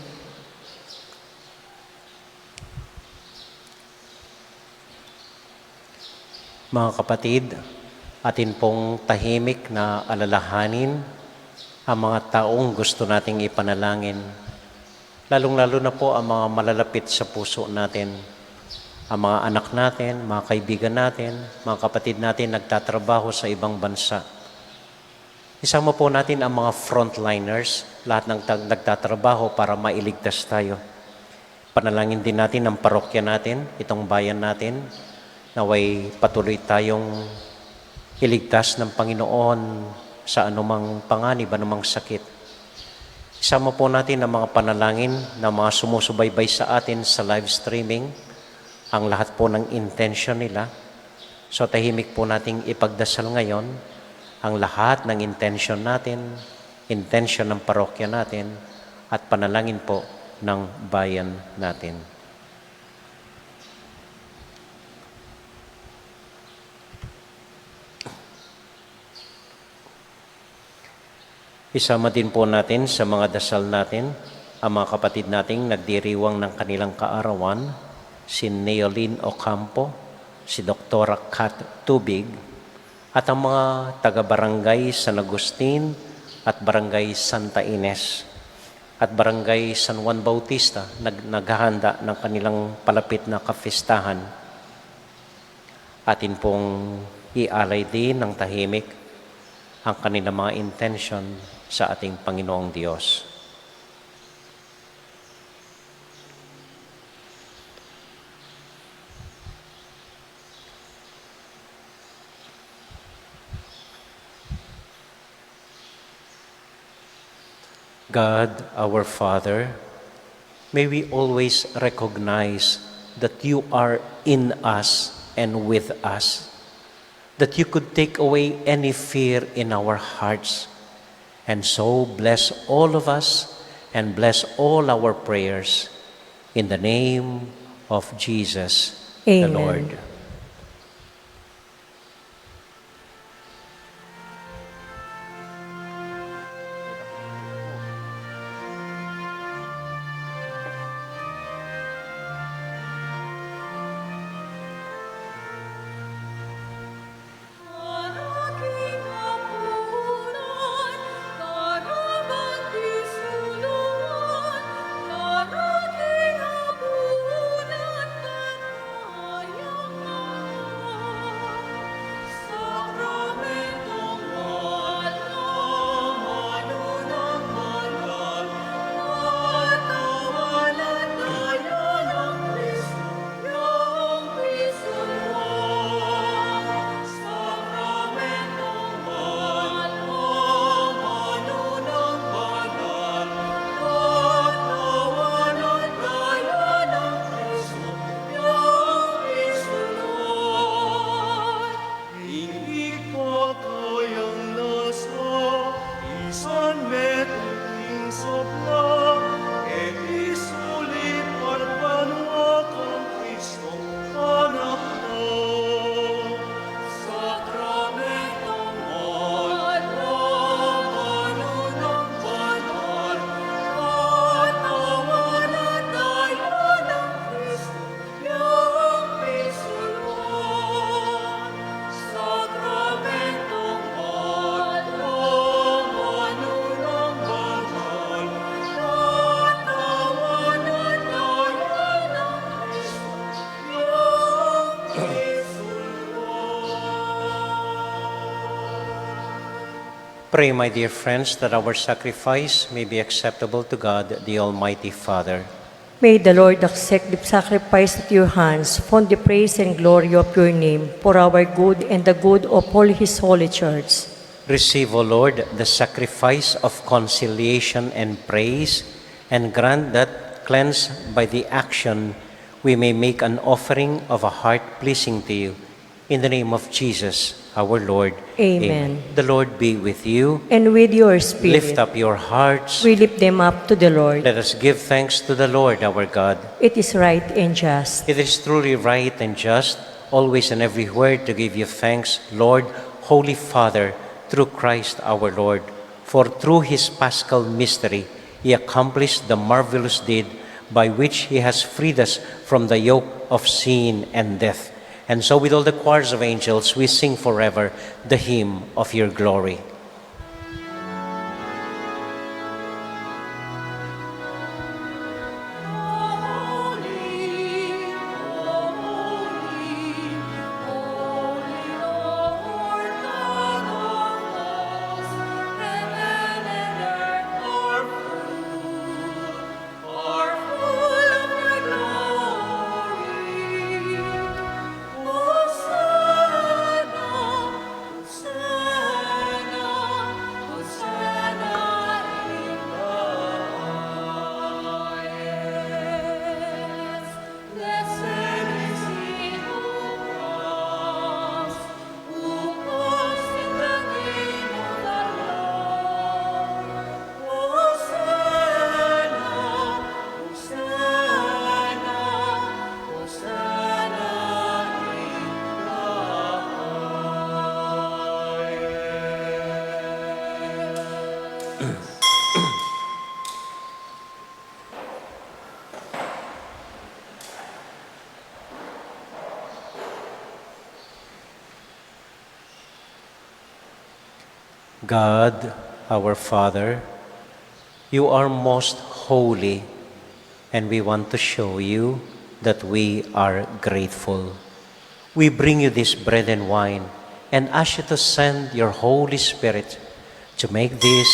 Mga kapatid, atin pong tahimik na alalahanin ang mga taong gusto nating ipanalangin. Lalong-lalo na po ang mga malalapit sa puso natin. Ang mga anak natin, mga kaibigan natin, mga kapatid natin nagtatrabaho sa ibang bansa. Isama po natin ang mga frontliners, lahat ng nagtatrabaho para mailigtas tayo. Panalangin din natin ang parokya natin, itong bayan natin, naway patuloy tayong iligtas ng Panginoon sa anumang panganib, anumang sakit. Isama po natin ang mga panalangin ng mga sumusubaybay sa atin sa live streaming, ang lahat po ng intention nila. So tahimik po nating ipagdasal ngayon ang lahat ng intention natin, intention ng parokya natin, at panalangin po ng bayan natin. Isama din po natin sa mga dasal natin ang mga kapatid nating nagdiriwang ng kanilang kaarawan, si Neolyn Ocampo, si Dr. Kat Tubig, at ang mga taga-barangay San Agustin at barangay Santa Ines at barangay San Juan Bautista naghahanda ng kanilang palapit na kapistahan. Atin pong ialay din ng tahimik ang kanilang mga intention sa ating Panginoong Diyos. God, our Father, may we always recognize that you are in us and with us, that you could take away any fear in our hearts, and so bless all of us and bless all our prayers in the name of Jesus the Amen. Lord. Pray, my dear friends, that our sacrifice may be acceptable to God, the Almighty Father. May the Lord accept the sacrifice at your hands for the praise and glory of your name, for our good and the good of all his holy church. Receive, O Lord, the sacrifice of conciliation and praise, and grant that, cleansed by the action, we may make an offering of a heart pleasing to you. In the name of Jesus, our Lord. Amen. The Lord be with you. And with your spirit, Lift up your hearts. we lift them up to the Lord. Let us give thanks to the Lord our God. It is right and just. It is truly right and just, always and everywhere, to give you thanks, Lord, Holy Father, through Christ our Lord. For through his paschal mystery, he accomplished the marvelous deed by which he has freed us from the yoke of sin and death. And so with all the choirs of angels, we sing forever the hymn of your glory. Holy, holy, holy Lord God of hosts, God, our Father, you are most holy, and we want to show you that we are grateful. We bring you this bread and wine and ask you to send your Holy Spirit to make this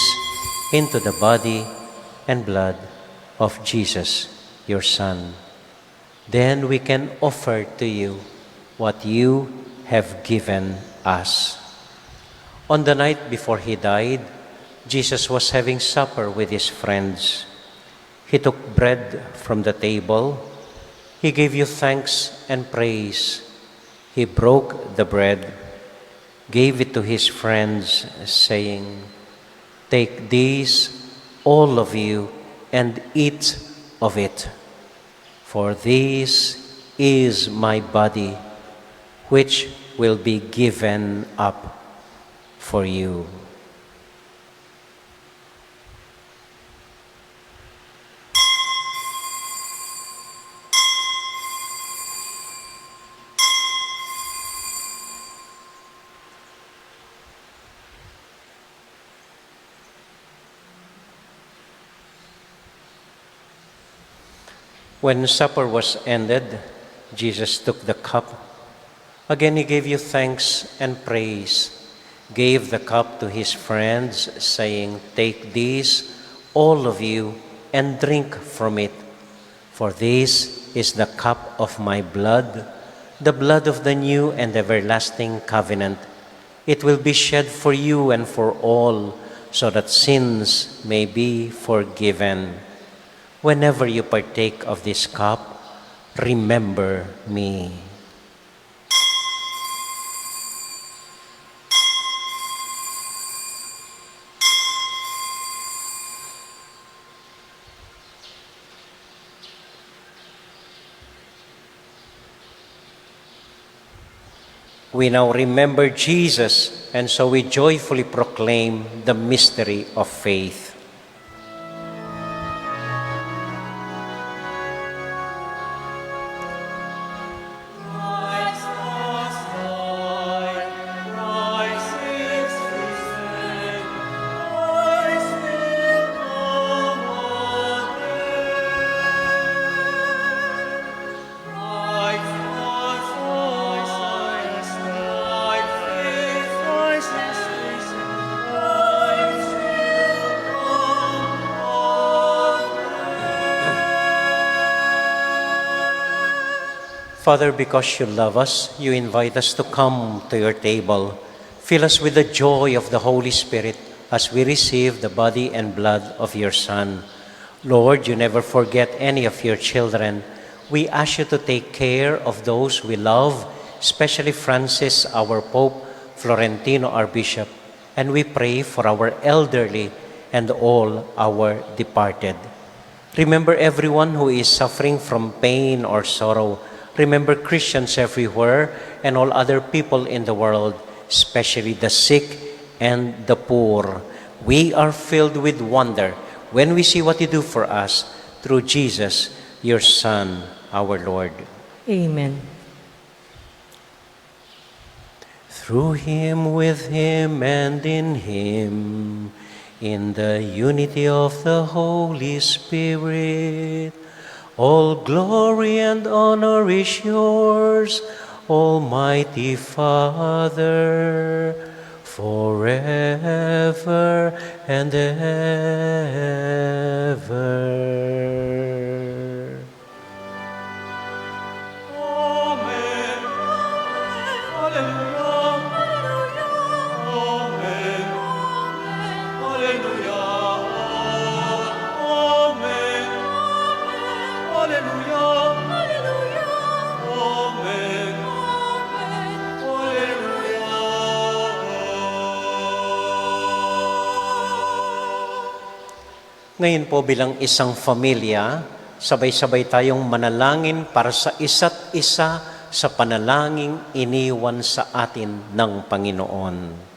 into the body and blood of Jesus, your Son. Then we can offer to you what you have given us. On the night before he died, Jesus was having supper with his friends. He took bread from the table. He gave you thanks and praise. He broke the bread, gave it to his friends, saying, "Take this, all of you, and eat of it. For this is my body, which will be given up for you." When supper was ended, Jesus took the cup. Again he gave you thanks and praise, gave the cup to his friends, saying, "Take this, all of you, and drink from it. For this is the cup of my blood, the blood of the new and everlasting covenant. It will be shed for you and for all, so that sins may be forgiven. Whenever you partake of this cup, remember me." We now remember Jesus, and so we joyfully proclaim the mystery of faith. Father, because you love us, you invite us to come to your table. Fill us with the joy of the Holy Spirit as we receive the body and blood of your Son. Lord, you never forget any of your children. We ask you to take care of those we love, especially Francis, our Pope, Florentino, our Bishop, and we pray for our elderly and all our departed. Remember everyone who is suffering from pain or sorrow. Remember Christians everywhere and all other people in the world, especially the sick and the poor. We are filled with wonder when we see what you do for us through Jesus, your Son, our Lord. Amen. Through him, with him, and in him, in the unity of the Holy Spirit, all glory and honor is yours, Almighty Father, forever and ever. Amen. Hallelujah. Amen. Hallelujah. Amen. Hallelujah. Amen. Hallelujah. Ngayon po bilang isang pamilya, sabay-sabay tayong manalangin para sa isa't isa sa panalangin iniwan sa atin ng Panginoon.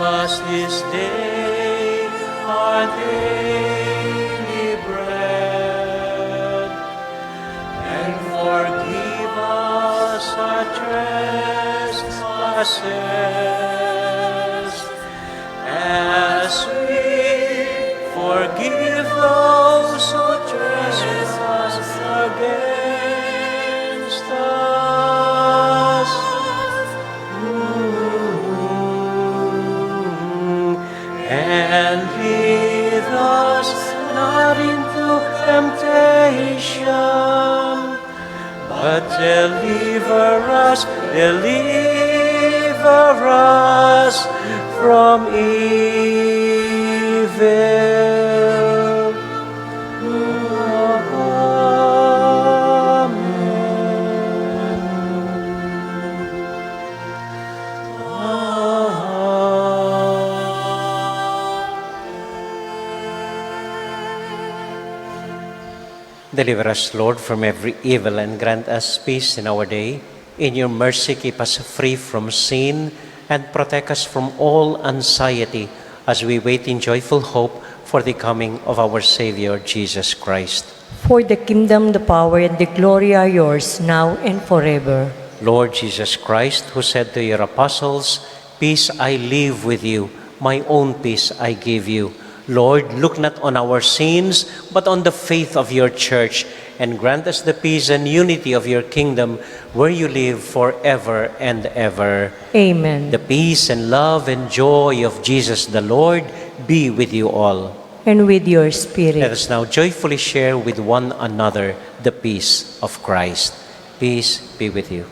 us this day our daily bread, and forgive us our trespasses, as we forgive those who trespass against us. And lead us not into temptation, but deliver us from evil. Deliver us, Lord, from every evil and grant us peace in our day. In your mercy, keep us free from sin and protect us from all anxiety as we wait in joyful hope for the coming of our Savior, Jesus Christ. For the kingdom, the power, and the glory are yours, now and forever. Lord Jesus Christ, who said to your apostles, "Peace I leave with you, my own peace I give you." Lord, look not on our sins, but on the faith of your church, and grant us the peace and unity of your kingdom, where you live forever and ever. Amen. The peace and love and joy of Jesus the Lord be with you all. And with your Let spirit. us now joyfully share with one another the peace of Christ. Peace be with you.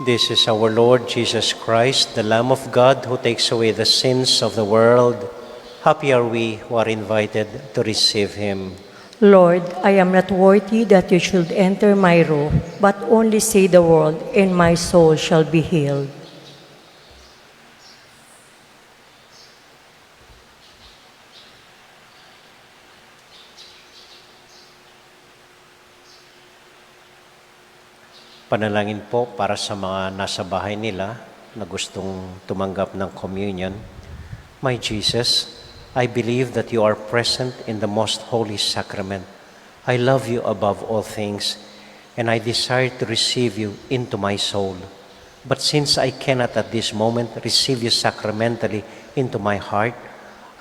This is our Lord Jesus Christ, the Lamb of God who takes away the sins of the world. Happy are we who are invited to receive him. Lord, I am not worthy that you should enter my roof, but only say the word, and my soul shall be healed. Panalangin po para sa mga nasa bahay nila na gustong tumanggap ng communion. My Jesus, I believe that you are present in the most holy sacrament. I love you above all things, and I desire to receive you into my soul. But since I cannot at this moment receive you sacramentally into my heart,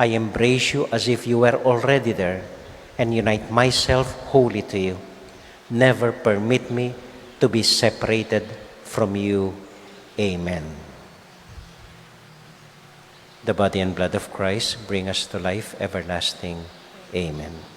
I embrace you as if you were already there and unite myself wholly to you. Never permit me to be separated from you. Amen. The body and blood of Christ bring us to life everlasting. Amen.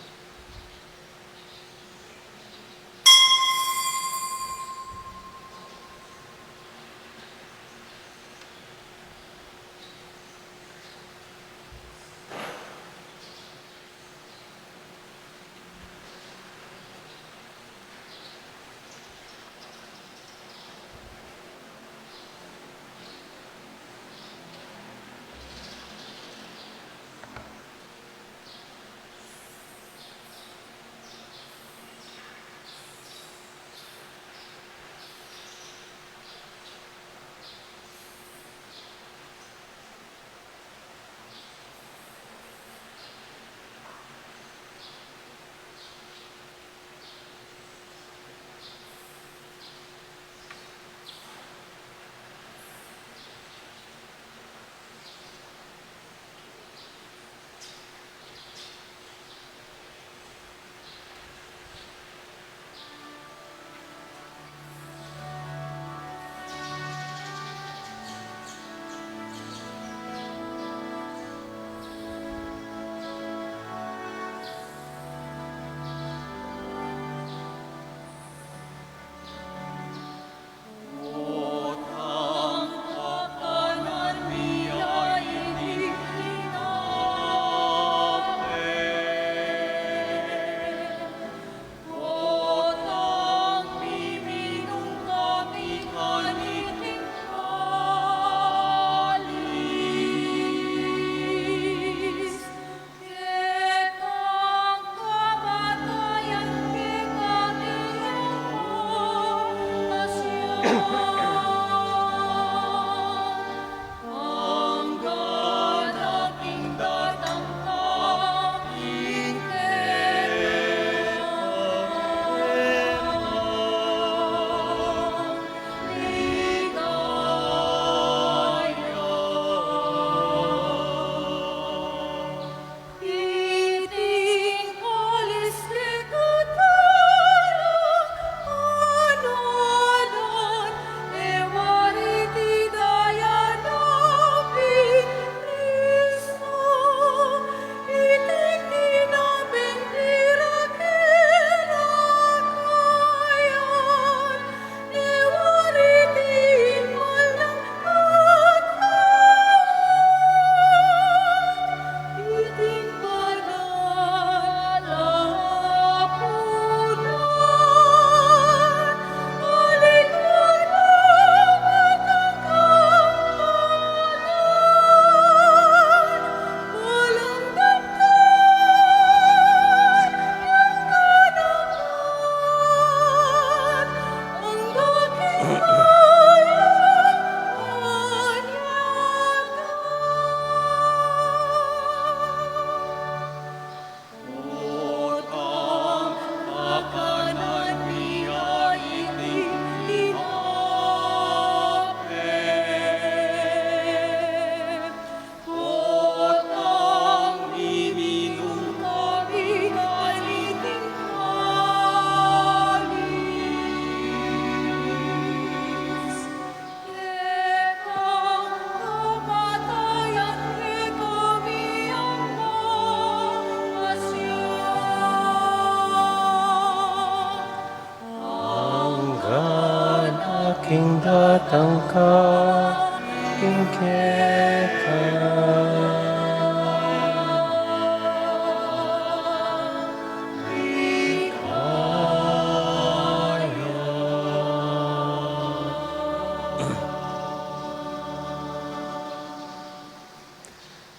king datang ka, king kita.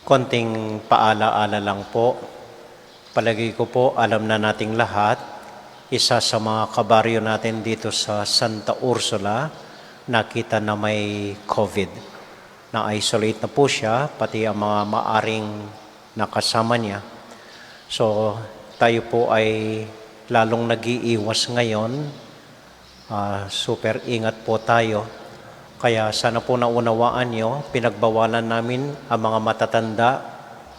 Konting paalaala lang po. Palagi ko po, alam na nating lahat, isa sa mga kabaryo natin dito sa Santa Ursula, nakita na may COVID. Na-isolate na po siya, pati ang mga maaring nakasama niya. So, tayo po ay lalong nag-iiwas ngayon. Super ingat po tayo. Kaya sana po naunawaan nyo, pinagbawalan namin ang mga matatanda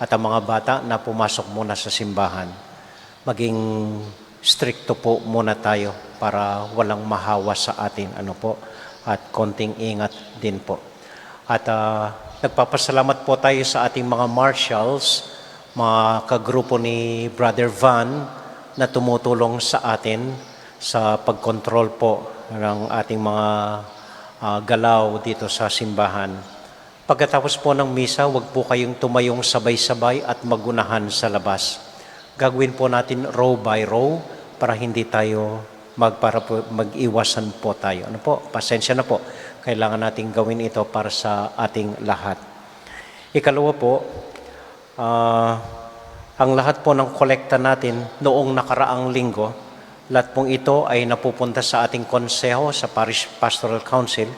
at ang mga bata na pumasok muna sa simbahan. Maging stricto po muna tayo para walang mahawa sa atin. At konting ingat din po. At nagpapasalamat po tayo sa ating mga marshals, mga kagrupo ni Brother Van na tumutulong sa atin sa pagkontrol po ng ating mga galaw dito sa simbahan. Pagkatapos po ng misa, huwag po kayong tumayong sabay-sabay at magunahan sa labas. Gagawin po natin row by row para hindi tayo mag-iwasan po tayo. Pasensya na po. Kailangan natin gawin ito para sa ating lahat. Ikalawa po, ang lahat po ng kolekta natin noong nakaraang linggo, lahat pong ito ay napupunta sa ating konseho, sa Parish Pastoral Council,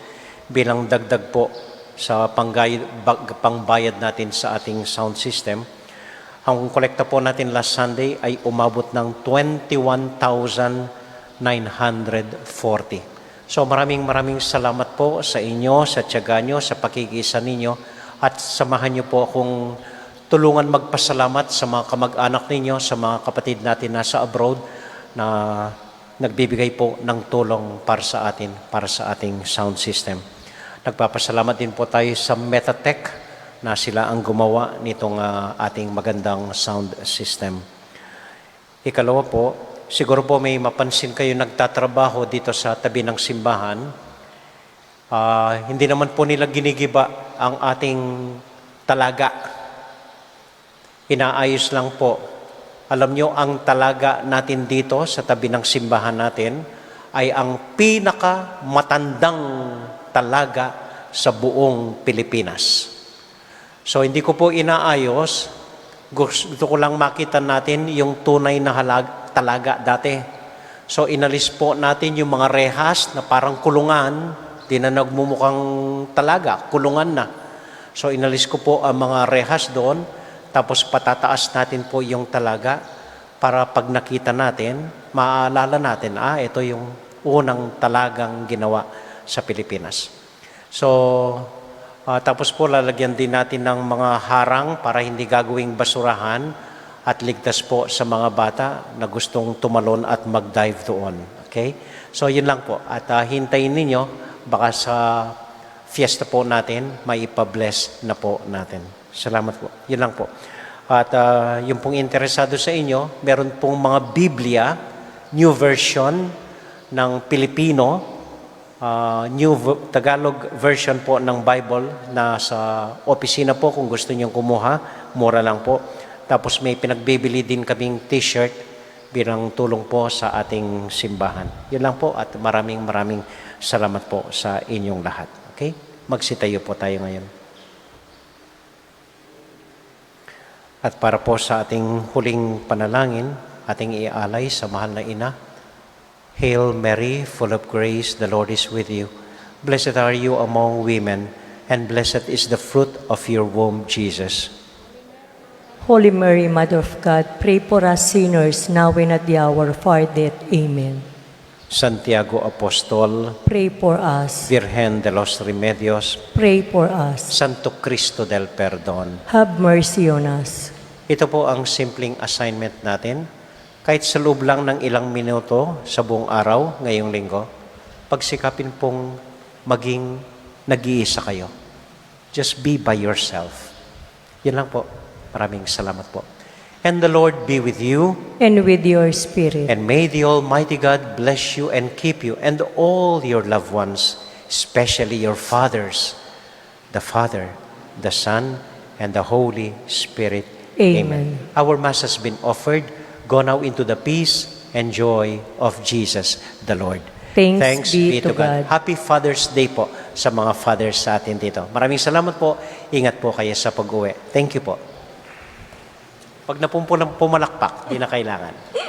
bilang dagdag po sa pangbayad natin sa ating sound system. Ang kolekta po natin last Sunday ay umabot ng 21,940. So maraming salamat po sa inyo, sa tiyaga nyo, sa pakikisa ninyo, at samahan nyo po akong tulungan magpasalamat sa mga kamag-anak ninyo, sa mga kapatid natin nasa abroad, na nagbibigay po ng tulong para sa atin, para sa ating sound system. Nagpapasalamat din po tayo sa Metatech na sila ang gumawa nitong ating magandang sound system. Ikalawa po, siguro po may mapansin kayo nagtatrabaho dito sa tabi ng simbahan. Hindi naman po nila ginigiba ang ating talaga. Inaayos lang po. Alam nyo, ang talaga natin dito sa tabi ng simbahan natin ay ang pinakamatandang talaga sa buong Pilipinas. So, hindi ko po inaayos. Gusto ko lang makita natin yung tunay na talaga dati. So, inalis po natin yung mga rehas na parang kulungan, di na nagmumukhang talaga, kulungan na. So, inalis ko po ang mga rehas doon. Tapos patataas natin po yung talaga para pag nakita natin, maalala natin, ito yung unang talagang ginawa sa Pilipinas. So, tapos po lalagyan din natin ng mga harang para hindi gagawing basurahan at ligtas po sa mga bata na gustong tumalon at mag-dive doon. Okay? So, yun lang po. At hintayin ninyo, baka sa fiesta po natin, may ipa-bless na po natin. Salamat po. Yun lang po. At yung pong interesado sa inyo, meron pong mga Biblia, new version ng Pilipino, new Tagalog version po ng Bible na sa opisina po kung gusto nyo kumuha, mura lang po. Tapos may pinagbibili din kaming t-shirt bilang tulong po sa ating simbahan. Yun lang po at maraming salamat po sa inyong lahat. Okay? Magsitayo po tayo ngayon. At para po sa ating huling panalangin, ating ialay sa mahal na ina. Hail Mary, full of grace, the Lord is with you. Blessed are you among women, and blessed is the fruit of your womb, Jesus. Holy Mary, Mother of God, pray for us sinners now and at the hour of our death. Amen. Santiago Apostol, Pray for us. Virgen de los Remedios, Pray for us. Santo Cristo del Perdón. Have mercy on us. Ito po ang simpleng assignment natin. Kahit sa loob lang ng ilang minuto sa buong araw, ngayong linggo, pagsikapin pong maging nag-iisa kayo. Just be by yourself. Yan lang po. Maraming salamat po. And the Lord be with you. And with your spirit. And may the Almighty God bless you and keep you and all your loved ones. especially your fathers, the Father, the Son, and the Holy Spirit. Amen. Our Mass has been offered. Go now into the peace and joy of Jesus the Lord. Thanks be to God. Happy Father's Day po sa mga fathers sa atin dito. Maraming salamat po. Ingat po kayo sa pag-uwi. Thank you po. Pag pumalakpak, di na kailangan.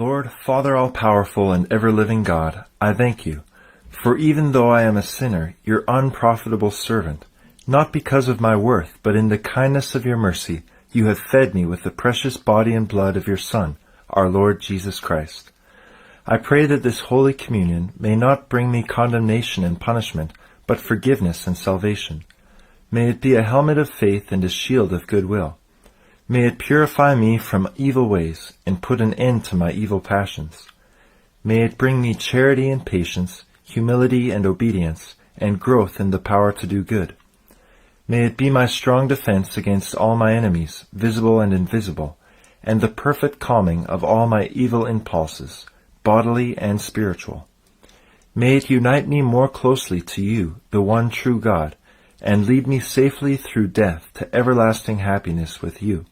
Lord, Father all-powerful and ever-living God, I thank you, for even though I am a sinner, your unprofitable servant, not because of my worth, but in the kindness of your mercy, you have fed me with the precious body and blood of your Son, our Lord Jesus Christ. I pray that this Holy Communion may not bring me condemnation and punishment, but forgiveness and salvation. May it be a helmet of faith and a shield of goodwill. May it purify me from evil ways and put an end to my evil passions. May it bring me charity and patience, humility and obedience, and growth in the power to do good. May it be my strong defense against all my enemies, visible and invisible, and the perfect calming of all my evil impulses, bodily and spiritual. May it unite me more closely to you, the one true God, and lead me safely through death to everlasting happiness with you.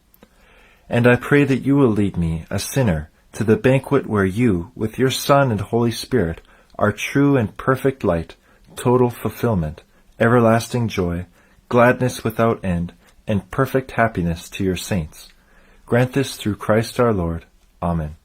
And I pray that you will lead me, a sinner, to the banquet where you, with your Son and Holy Spirit, are true and perfect light, total fulfillment, everlasting joy, gladness without end, and perfect happiness to your saints. Grant this through Christ our Lord. Amen.